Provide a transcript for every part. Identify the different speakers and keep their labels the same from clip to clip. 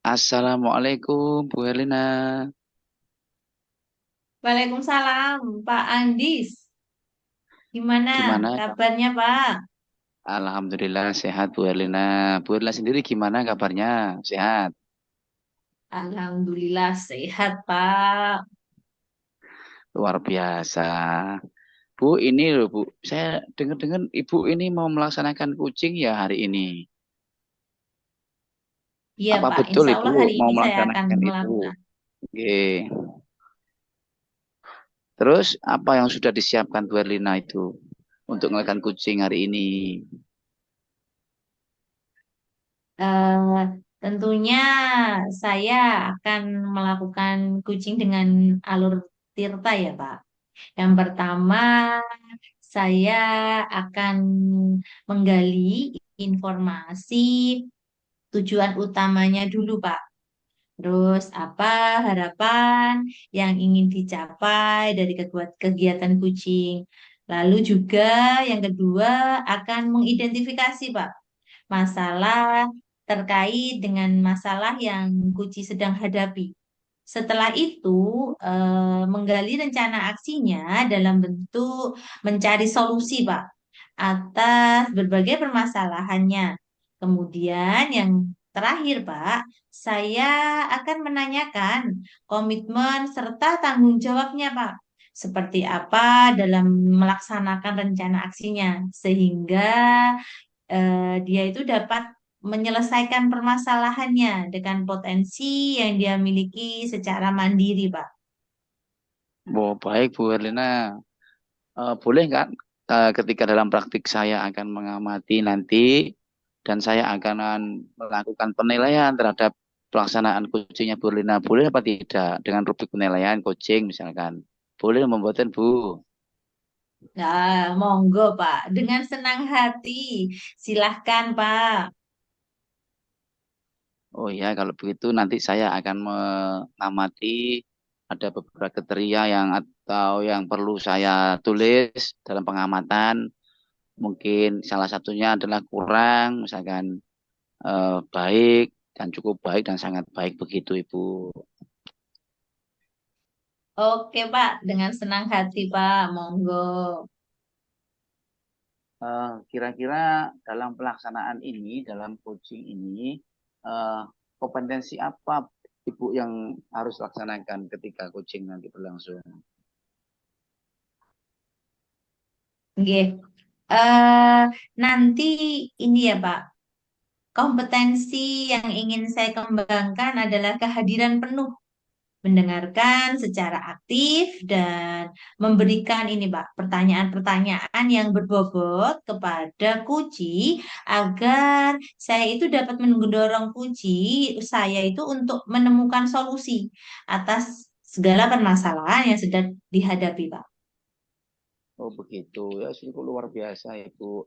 Speaker 1: Assalamualaikum Bu Herlina.
Speaker 2: Waalaikumsalam, Pak Andis. Gimana
Speaker 1: Gimana?
Speaker 2: kabarnya, Pak?
Speaker 1: Alhamdulillah sehat Bu Herlina. Bu Herlina sendiri gimana kabarnya? Sehat.
Speaker 2: Alhamdulillah sehat, Pak.
Speaker 1: Luar biasa. Bu, ini loh Bu. Saya dengar-dengar Ibu ini mau melaksanakan coaching ya hari ini.
Speaker 2: Iya,
Speaker 1: Apa
Speaker 2: Pak.
Speaker 1: betul
Speaker 2: Insya
Speaker 1: Ibu
Speaker 2: Allah hari
Speaker 1: mau
Speaker 2: ini saya akan
Speaker 1: melaksanakan itu?
Speaker 2: melakukan.
Speaker 1: Oke. Terus apa yang sudah disiapkan Bu Herlina itu untuk melakukan coaching hari ini?
Speaker 2: Eh, Tentunya saya akan melakukan coaching dengan alur tirta ya, Pak. Yang pertama, saya akan menggali informasi tujuan utamanya dulu, Pak. Terus apa harapan yang ingin dicapai dari kegiatan kucing. Lalu juga yang kedua akan mengidentifikasi Pak masalah terkait dengan masalah yang kucing sedang hadapi. Setelah itu menggali rencana aksinya dalam bentuk mencari solusi Pak atas berbagai permasalahannya. Kemudian yang terakhir, Pak, saya akan menanyakan komitmen serta tanggung jawabnya, Pak. Seperti apa dalam melaksanakan rencana aksinya, sehingga dia itu dapat menyelesaikan permasalahannya dengan potensi yang dia miliki secara mandiri, Pak.
Speaker 1: Oh, baik Bu Herlina. Boleh nggak ketika dalam praktik saya akan mengamati nanti dan saya akan melakukan penilaian terhadap pelaksanaan coachingnya Bu Lina. Boleh apa tidak dengan rubrik penilaian coaching misalkan? Boleh membuatkan Bu.
Speaker 2: Nah, monggo, Pak. Dengan senang hati. Silahkan, Pak.
Speaker 1: Oh ya, kalau begitu nanti saya akan mengamati ada beberapa kriteria yang atau yang perlu saya tulis dalam pengamatan. Mungkin salah satunya adalah kurang, misalkan baik dan cukup baik dan sangat baik begitu Ibu.
Speaker 2: Oke, Pak. Dengan senang hati, Pak. Monggo.
Speaker 1: Kira-kira dalam pelaksanaan ini, dalam coaching ini, eh, kompetensi apa Ibu yang harus laksanakan ketika coaching nanti berlangsung?
Speaker 2: Oke. Eh, Nanti ini ya, Pak. Kompetensi yang ingin saya kembangkan adalah kehadiran penuh mendengarkan secara aktif dan memberikan ini Pak, pertanyaan-pertanyaan yang berbobot kepada Kuci agar saya itu dapat mendorong Kuci saya itu untuk menemukan solusi atas segala permasalahan yang sedang dihadapi Pak.
Speaker 1: Oh begitu, ya cukup luar biasa Ibu.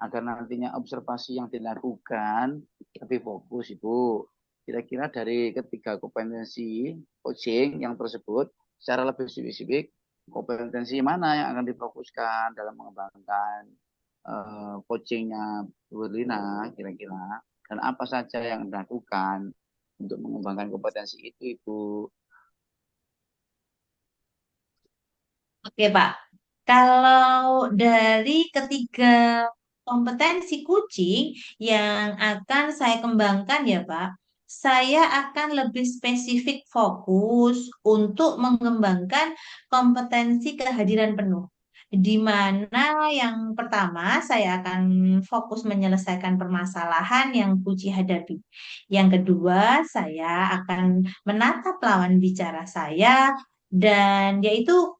Speaker 1: Agar nantinya observasi yang dilakukan lebih fokus Ibu. Kira-kira dari ketiga kompetensi coaching yang tersebut, secara lebih spesifik, kompetensi mana yang akan difokuskan dalam mengembangkan coachingnya Bu Lina kira-kira dan apa saja yang dilakukan untuk mengembangkan kompetensi itu Ibu.
Speaker 2: Oke Pak, kalau dari ketiga kompetensi kucing yang akan saya kembangkan ya Pak, saya akan lebih spesifik fokus untuk mengembangkan kompetensi kehadiran penuh. Di mana yang pertama saya akan fokus menyelesaikan permasalahan yang kucing hadapi. Yang kedua, saya akan menatap lawan bicara saya dan yaitu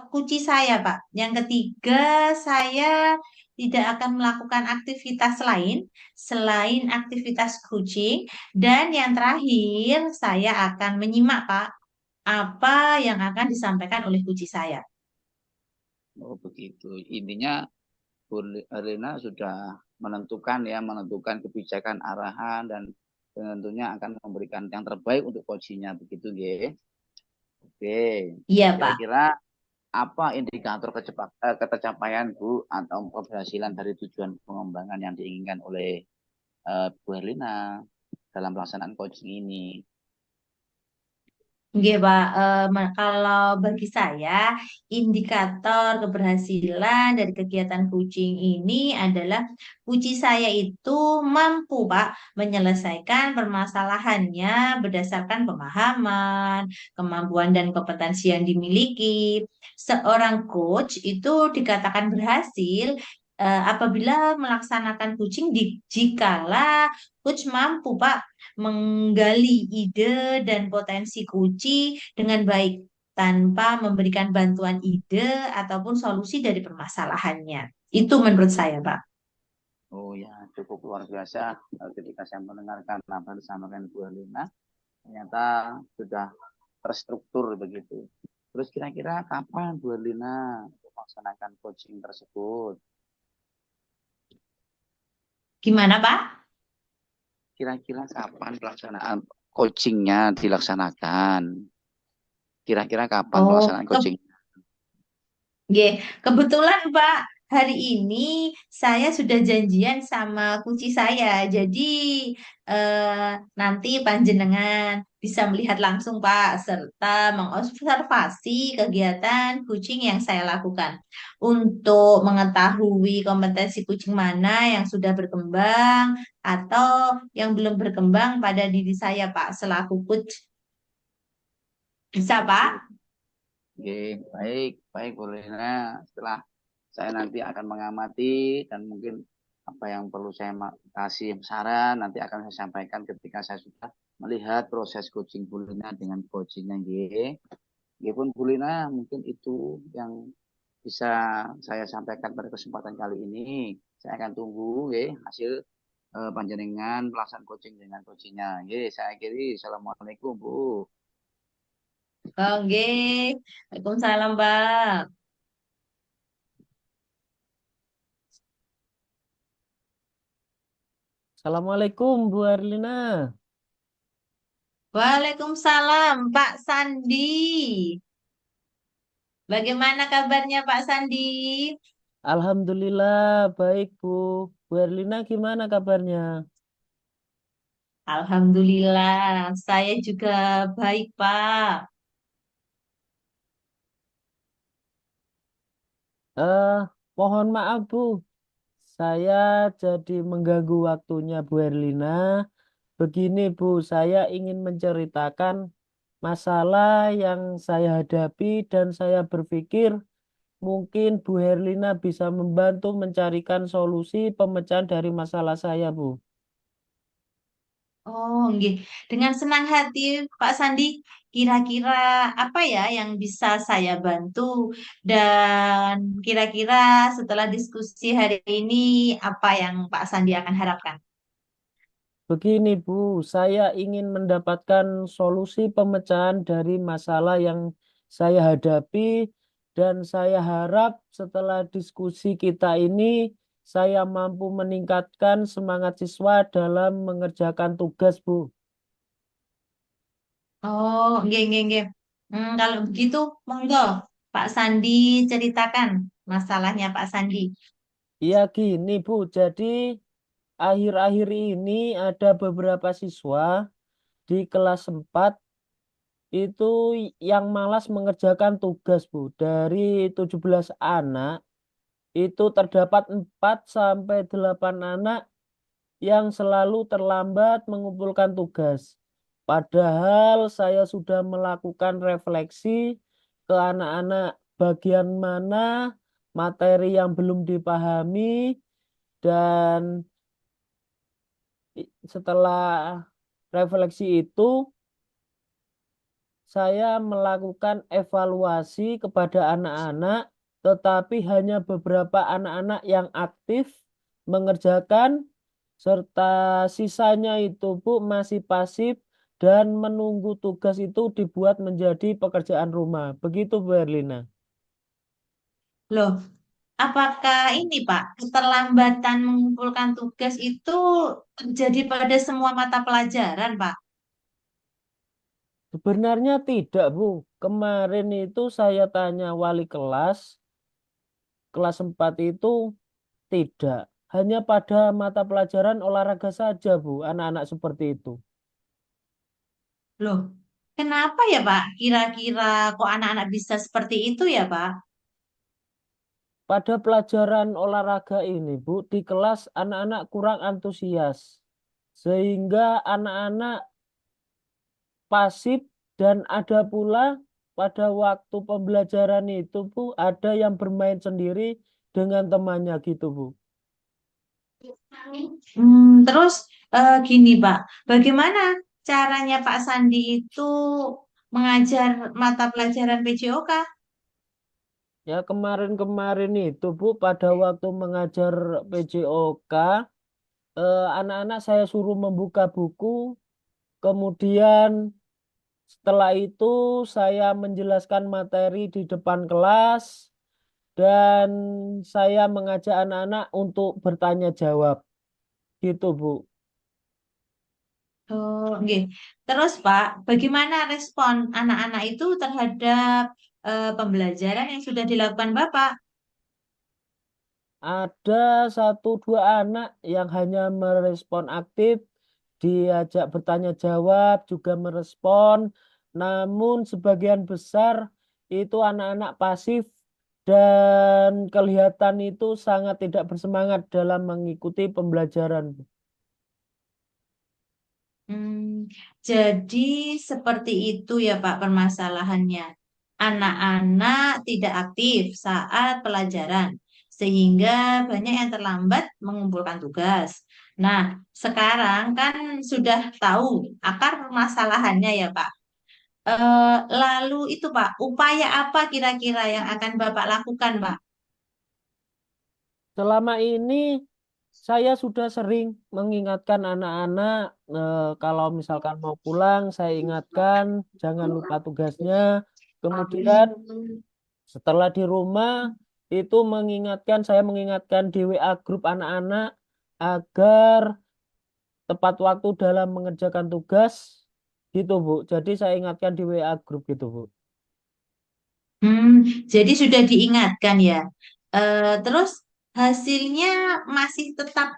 Speaker 2: kunci saya, Pak. Yang ketiga, saya tidak akan melakukan aktivitas lain selain aktivitas coaching. Dan yang terakhir, saya akan menyimak, Pak, apa yang akan disampaikan oleh kunci saya.
Speaker 1: Oh begitu. Intinya Bu Lina sudah menentukan kebijakan arahan dan tentunya akan memberikan yang terbaik untuk coachingnya begitu ya. Oke.
Speaker 2: Iya, Pak.
Speaker 1: Kira-kira apa indikator ketercapaian Bu atau keberhasilan dari tujuan pengembangan yang diinginkan oleh Bu Herlina? dalam pelaksanaan coaching ini.
Speaker 2: Nggih, Pak. Kalau bagi saya, indikator keberhasilan dari kegiatan coaching ini adalah coach saya itu mampu, Pak, menyelesaikan permasalahannya berdasarkan pemahaman, kemampuan dan kompetensi yang dimiliki. Seorang coach itu dikatakan berhasil apabila melaksanakan coaching jikala coach mampu, Pak, menggali ide dan potensi kunci dengan baik tanpa memberikan bantuan ide ataupun solusi dari permasalahannya. Itu menurut saya, Pak.
Speaker 1: Oh ya, cukup luar biasa ketika saya mendengarkan apa yang disampaikan Bu Elina, ternyata sudah terstruktur begitu. Terus kira-kira kapan Bu Elina melaksanakan coaching tersebut?
Speaker 2: Gimana, Pak?
Speaker 1: Kira-kira kapan pelaksanaan coachingnya dilaksanakan? Kira-kira kapan
Speaker 2: Oh,
Speaker 1: pelaksanaan coaching?
Speaker 2: Nggih, kebetulan Pak, hari ini saya sudah janjian sama kunci saya. Jadi nanti panjenengan bisa melihat langsung Pak, serta mengobservasi kegiatan kucing yang saya lakukan. Untuk mengetahui kompetensi kucing mana yang sudah berkembang atau yang belum berkembang pada diri saya Pak, selaku coach. Bisa
Speaker 1: Oke,
Speaker 2: Pak?
Speaker 1: oke, baik, baik Bu Elina. Setelah saya nanti akan mengamati dan mungkin apa yang perlu saya kasih saran nanti akan saya sampaikan ketika saya sudah melihat proses coaching Bu Lina dengan coachingnya G. G pun Bu Lina mungkin itu yang bisa saya sampaikan pada kesempatan kali ini. Saya akan tunggu G, hasil panjenengan pelaksanaan coaching dengan coachingnya. G, saya akhiri. Assalamualaikum Bu.
Speaker 2: Oke, Waalaikumsalam Pak.
Speaker 3: Assalamualaikum Bu Erlina.
Speaker 2: Waalaikumsalam, Pak Sandi. Bagaimana kabarnya Pak Sandi?
Speaker 3: Alhamdulillah baik Bu. Bu Erlina gimana kabarnya?
Speaker 2: Alhamdulillah, saya juga baik, Pak.
Speaker 3: Eh, Mohon maaf Bu. Saya jadi mengganggu waktunya Bu Erlina. Begini Bu, saya ingin menceritakan masalah yang saya hadapi dan saya berpikir mungkin Bu Herlina bisa membantu mencarikan solusi pemecahan dari masalah saya Bu.
Speaker 2: Oh, nggih. Dengan senang hati, Pak Sandi. Kira-kira apa ya yang bisa saya bantu? Dan kira-kira setelah diskusi hari ini, apa yang Pak Sandi akan harapkan?
Speaker 3: Begini Bu, saya ingin mendapatkan solusi pemecahan dari masalah yang saya hadapi dan saya harap setelah diskusi kita ini saya mampu meningkatkan semangat siswa dalam mengerjakan tugas Bu.
Speaker 2: Oh, nggih, nggih, nggih. Kalau begitu, monggo Pak Sandi ceritakan masalahnya Pak Sandi.
Speaker 3: Iya gini Bu, jadi akhir-akhir ini ada beberapa siswa di kelas 4 itu yang malas mengerjakan tugas Bu. Dari 17 anak itu terdapat 4 sampai 8 anak yang selalu terlambat mengumpulkan tugas. Padahal saya sudah melakukan refleksi ke anak-anak bagian mana materi yang belum dipahami dan setelah refleksi itu saya melakukan evaluasi kepada anak-anak, tetapi hanya beberapa anak-anak yang aktif mengerjakan, serta sisanya itu Bu masih pasif dan menunggu tugas itu dibuat menjadi pekerjaan rumah. Begitu Bu Erlina.
Speaker 2: Loh, apakah ini Pak, keterlambatan mengumpulkan tugas itu terjadi pada semua mata pelajaran, Pak?
Speaker 3: Sebenarnya tidak Bu. Kemarin itu saya tanya wali kelas, kelas 4 itu tidak. hanya pada mata pelajaran olahraga saja, Bu, anak-anak seperti itu.
Speaker 2: Loh, kenapa ya Pak? Kira-kira kok anak-anak bisa seperti itu ya Pak?
Speaker 3: Pada pelajaran olahraga ini, Bu, di kelas anak-anak kurang antusias. Sehingga anak-anak pasif dan ada pula pada waktu pembelajaran itu, Bu, ada yang bermain sendiri dengan temannya gitu, Bu.
Speaker 2: Terus gini Pak, bagaimana caranya Pak Sandi itu mengajar mata pelajaran PJOK?
Speaker 3: Ya kemarin-kemarin itu, Bu, pada waktu mengajar PJOK, anak-anak saya suruh membuka buku, kemudian setelah itu saya menjelaskan materi di depan kelas dan saya mengajak anak-anak untuk bertanya jawab. Gitu, Bu.
Speaker 2: Oh, nggih. Terus Pak, bagaimana respon anak-anak itu terhadap pembelajaran yang sudah dilakukan Bapak?
Speaker 3: Ada satu dua anak yang hanya merespon aktif, diajak bertanya jawab, juga merespon. Namun sebagian besar itu anak-anak pasif dan kelihatan itu sangat tidak bersemangat dalam mengikuti pembelajaran.
Speaker 2: Hmm, jadi seperti itu ya Pak permasalahannya. Anak-anak tidak aktif saat pelajaran, sehingga banyak yang terlambat mengumpulkan tugas. Nah, sekarang kan sudah tahu akar permasalahannya ya Pak. Lalu itu Pak, upaya apa kira-kira yang akan Bapak lakukan Pak?
Speaker 3: Selama ini saya sudah sering mengingatkan anak-anak kalau misalkan mau pulang, saya ingatkan jangan lupa tugasnya. Kemudian setelah di rumah itu saya mengingatkan di WA grup anak-anak agar tepat waktu dalam mengerjakan tugas gitu, Bu. Jadi saya ingatkan di WA grup gitu, Bu.
Speaker 2: Hmm, jadi sudah diingatkan ya. Terus hasilnya masih tetap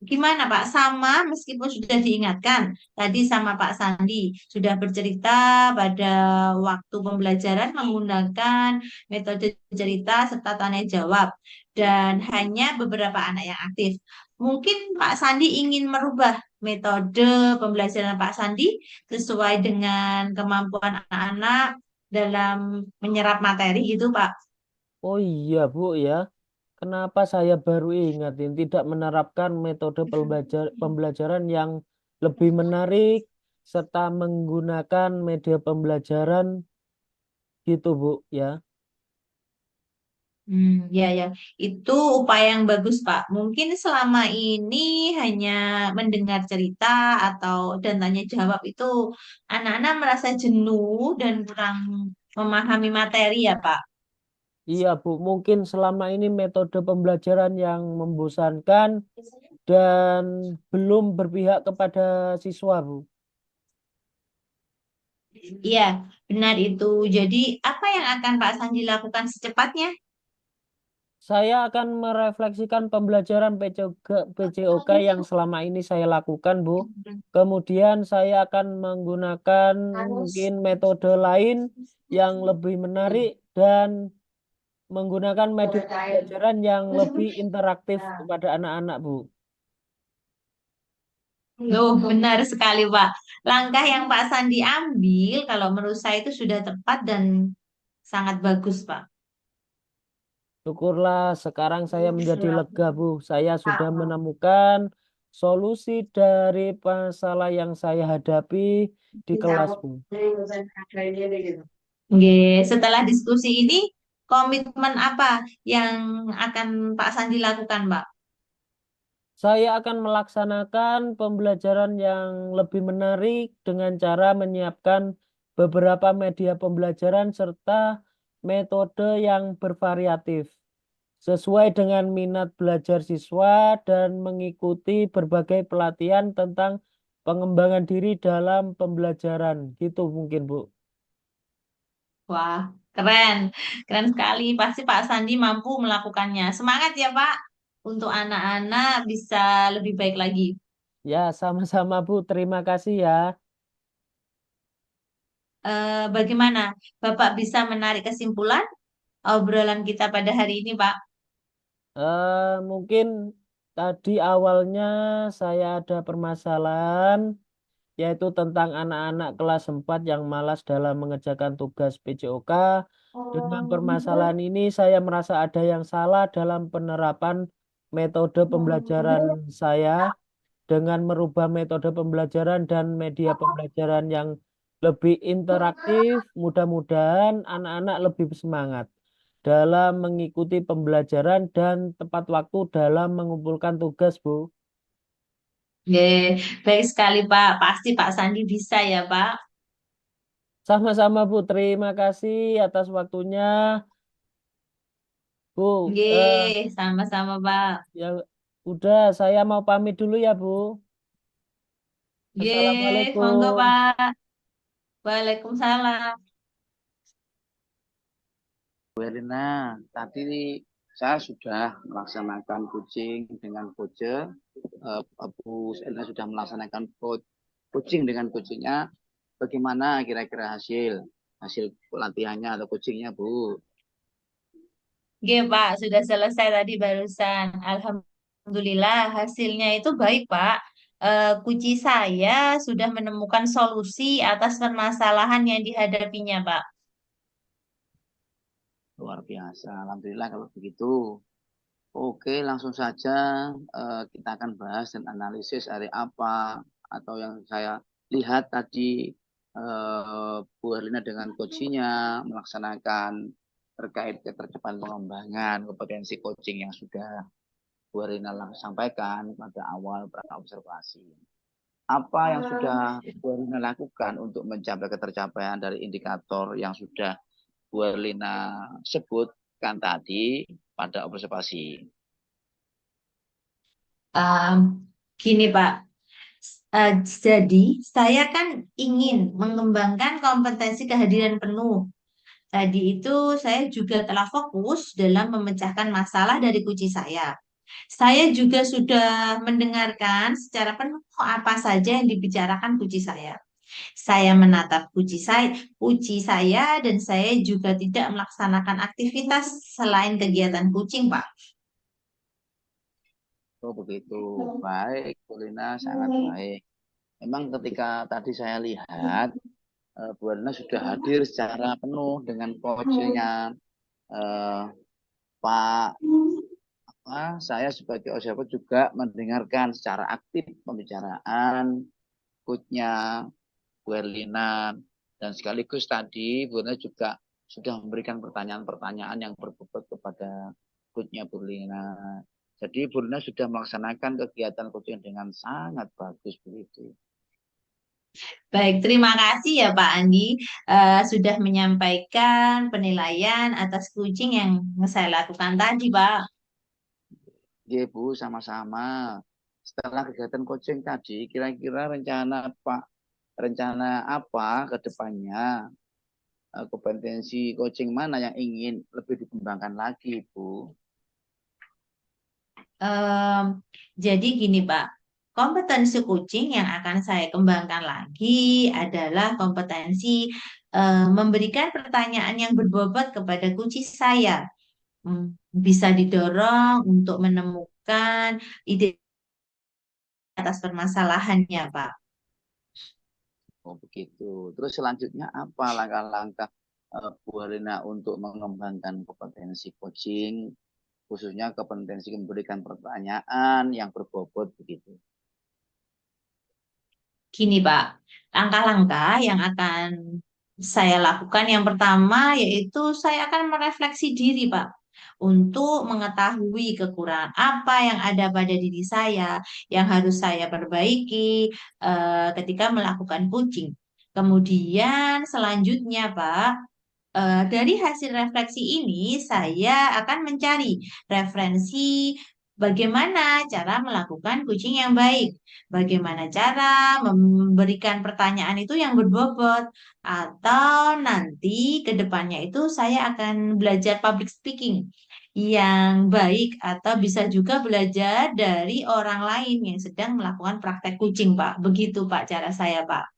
Speaker 2: gimana Pak? Sama meskipun sudah diingatkan. Tadi sama Pak Sandi sudah bercerita pada waktu pembelajaran menggunakan metode cerita serta tanya jawab. Dan hanya beberapa anak yang aktif. Mungkin Pak Sandi ingin merubah metode pembelajaran Pak Sandi sesuai dengan kemampuan anak-anak dalam menyerap materi gitu Pak.
Speaker 3: Oh iya, Bu ya. Kenapa saya baru ingatin tidak menerapkan metode pembelajaran yang lebih menarik serta menggunakan media pembelajaran gitu, Bu ya.
Speaker 2: Ya, ya, itu upaya yang bagus, Pak. Mungkin selama ini hanya mendengar cerita atau dan tanya jawab itu anak-anak merasa jenuh dan kurang memahami materi ya, Pak.
Speaker 3: Iya, Bu. Mungkin selama ini metode pembelajaran yang membosankan dan belum berpihak kepada siswa, Bu.
Speaker 2: Iya, benar itu. Jadi, apa yang akan Pak Sandi lakukan secepatnya?
Speaker 3: Saya akan merefleksikan pembelajaran PCOK yang selama ini saya lakukan, Bu. Kemudian saya akan menggunakan mungkin metode lain yang lebih menarik dan menggunakan media pembelajaran yang lebih interaktif kepada anak-anak, Bu.
Speaker 2: Oh, benar sekali, Pak. Langkah yang Pak Sandi ambil, kalau menurut saya itu sudah tepat dan sangat bagus, Pak.
Speaker 3: Syukurlah sekarang saya menjadi lega, Bu. Saya sudah menemukan solusi dari masalah yang saya hadapi di kelas, Bu.
Speaker 2: Oke, setelah diskusi ini, komitmen apa yang akan Pak Sandi lakukan, Pak?
Speaker 3: Saya akan melaksanakan pembelajaran yang lebih menarik dengan cara menyiapkan beberapa media pembelajaran serta metode yang bervariatif, sesuai dengan minat belajar siswa dan mengikuti berbagai pelatihan tentang pengembangan diri dalam pembelajaran. Gitu mungkin, Bu.
Speaker 2: Wah, keren. Keren sekali. Pasti Pak Sandi mampu melakukannya. Semangat ya, Pak. untuk anak-anak bisa lebih baik lagi.
Speaker 3: Ya, sama-sama Bu. Terima kasih ya.
Speaker 2: Bagaimana Bapak bisa menarik kesimpulan obrolan kita pada hari ini, Pak?
Speaker 3: Mungkin tadi awalnya saya ada permasalahan, yaitu tentang anak-anak kelas 4 yang malas dalam mengerjakan tugas PJOK. Dengan permasalahan ini, saya merasa ada yang salah dalam penerapan metode pembelajaran saya dengan merubah metode pembelajaran dan media pembelajaran yang lebih interaktif. Mudah-mudahan anak-anak lebih semangat dalam mengikuti pembelajaran dan tepat waktu dalam mengumpulkan tugas, Bu.
Speaker 2: Nggih, baik sekali, Pak. Pasti Pak Sandi bisa ya, Pak.
Speaker 3: Sama-sama, Bu. Terima kasih atas waktunya. Bu,
Speaker 2: Nggih, sama-sama, Pak.
Speaker 3: ya udah saya mau pamit dulu ya, Bu.
Speaker 2: Nggih, monggo,
Speaker 3: Assalamualaikum.
Speaker 2: Pak. Waalaikumsalam.
Speaker 1: Bu Erlina, tadi saya sudah melaksanakan coaching dengan coach. Bu Erlina sudah melaksanakan coaching dengan coachingnya. Bagaimana kira-kira hasil pelatihannya atau coachingnya, Bu?
Speaker 2: Nggih, Pak, sudah selesai tadi barusan. Alhamdulillah hasilnya itu baik, Pak. Kunci saya sudah menemukan solusi atas permasalahan yang dihadapinya, Pak.
Speaker 1: Luar biasa. Alhamdulillah kalau begitu. Oke, langsung saja kita akan bahas dan analisis hari apa atau yang saya lihat tadi Bu Herlina dengan coachingnya melaksanakan terkait ketercapaian pengembangan kompetensi coaching yang sudah Bu Herlina sampaikan pada awal observasi. Apa yang sudah Bu Herlina lakukan untuk mencapai ketercapaian dari indikator yang sudah Bu Herlina sebutkan tadi pada observasi?
Speaker 2: Um, Gini, Pak. Jadi, saya kan ingin mengembangkan kompetensi kehadiran penuh. Tadi itu saya juga telah fokus dalam memecahkan masalah dari kunci saya. Saya juga sudah mendengarkan secara penuh apa saja yang dibicarakan kunci saya. Saya menatap kunci saya dan saya juga tidak melaksanakan aktivitas selain kegiatan kucing, Pak.
Speaker 1: Oh begitu, baik, Bu Lina sangat baik. Memang ketika tadi saya lihat, Bu Lina sudah hadir secara penuh dengan coachnya eh, Pak. Saya sebagai observer juga mendengarkan secara aktif pembicaraan coachnya Bu Erlina dan sekaligus tadi Bu Erlina juga sudah memberikan pertanyaan-pertanyaan yang berbobot kepada coachnya Bu Erlina. Jadi Bu Erlina sudah melaksanakan kegiatan coaching dengan sangat bagus begitu.
Speaker 2: Baik, terima kasih ya Pak Andi sudah menyampaikan penilaian atas kucing yang saya lakukan tadi, Pak.
Speaker 1: Oke Bu, sama-sama. Setelah kegiatan coaching tadi, kira-kira rencana apa ke depannya? Kompetensi coaching mana yang ingin lebih dikembangkan lagi, Bu?
Speaker 2: Em, jadi gini, Pak. Kompetensi kucing yang akan saya kembangkan lagi adalah kompetensi memberikan pertanyaan yang berbobot kepada kucing saya. Bisa didorong untuk menemukan ide atas permasalahannya, Pak.
Speaker 1: Oh begitu. Terus selanjutnya apa langkah-langkah Bu Harina untuk mengembangkan kompetensi coaching, khususnya kompetensi memberikan pertanyaan yang berbobot begitu.
Speaker 2: Gini, Pak, langkah-langkah yang akan saya lakukan yang pertama yaitu saya akan merefleksi diri, Pak, untuk mengetahui kekurangan apa yang ada pada diri saya yang harus saya perbaiki ketika melakukan coaching. Kemudian selanjutnya, Pak, dari hasil refleksi ini, saya akan mencari referensi bagaimana cara melakukan coaching yang baik, bagaimana cara memberikan pertanyaan itu yang berbobot, atau nanti ke depannya itu saya akan belajar public speaking. yang baik atau bisa juga belajar dari orang lain yang sedang melakukan praktek kucing, Pak. Begitu, Pak, cara saya, Pak.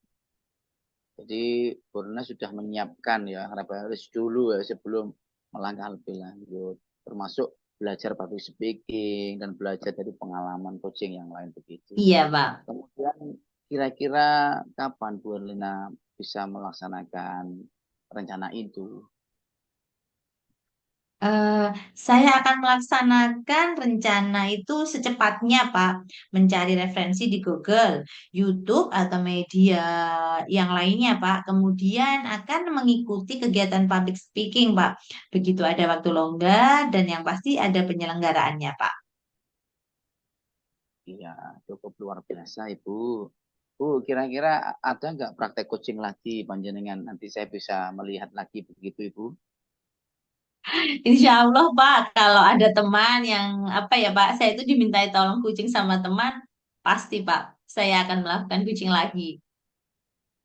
Speaker 1: Jadi Borna sudah menyiapkan ya harus dulu ya sebelum melangkah lebih lanjut, termasuk belajar public speaking dan belajar dari pengalaman coaching yang lain begitu.
Speaker 2: Iya, Pak.
Speaker 1: Kemudian kira-kira kapan Bu Erlina bisa melaksanakan rencana itu?
Speaker 2: Eh, saya akan melaksanakan rencana itu secepatnya, Pak. Mencari referensi di Google, YouTube, atau media yang lainnya, Pak. Kemudian akan mengikuti kegiatan public speaking, Pak. Begitu ada waktu longgar dan yang pasti ada penyelenggaraannya, Pak.
Speaker 1: Iya, cukup luar biasa Ibu. Bu, kira-kira ada nggak praktek coaching lagi panjenengan? Nanti saya bisa melihat lagi begitu Ibu.
Speaker 2: Insya Allah, Pak, kalau ada teman yang apa ya, Pak, saya itu dimintai tolong kucing sama teman, pasti, Pak, saya akan melakukan kucing lagi.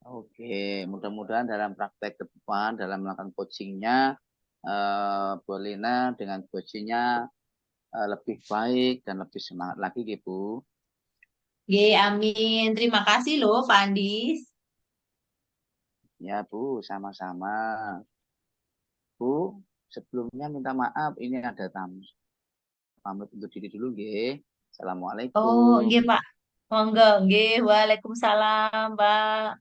Speaker 1: Oke, mudah-mudahan dalam praktek ke depan, dalam melakukan coachingnya, Bu Lina dengan coachingnya lebih baik dan lebih semangat lagi gitu.
Speaker 2: Ye, amin. Terima kasih loh, Pak Andis.
Speaker 1: Ya Bu, sama-sama. Bu, sebelumnya minta maaf, ini ada tamu. Pamit untuk diri dulu, nggih.
Speaker 2: Oh,
Speaker 1: Assalamualaikum.
Speaker 2: nggih, Pak. Monggo, nggih. Waalaikumsalam, Pak.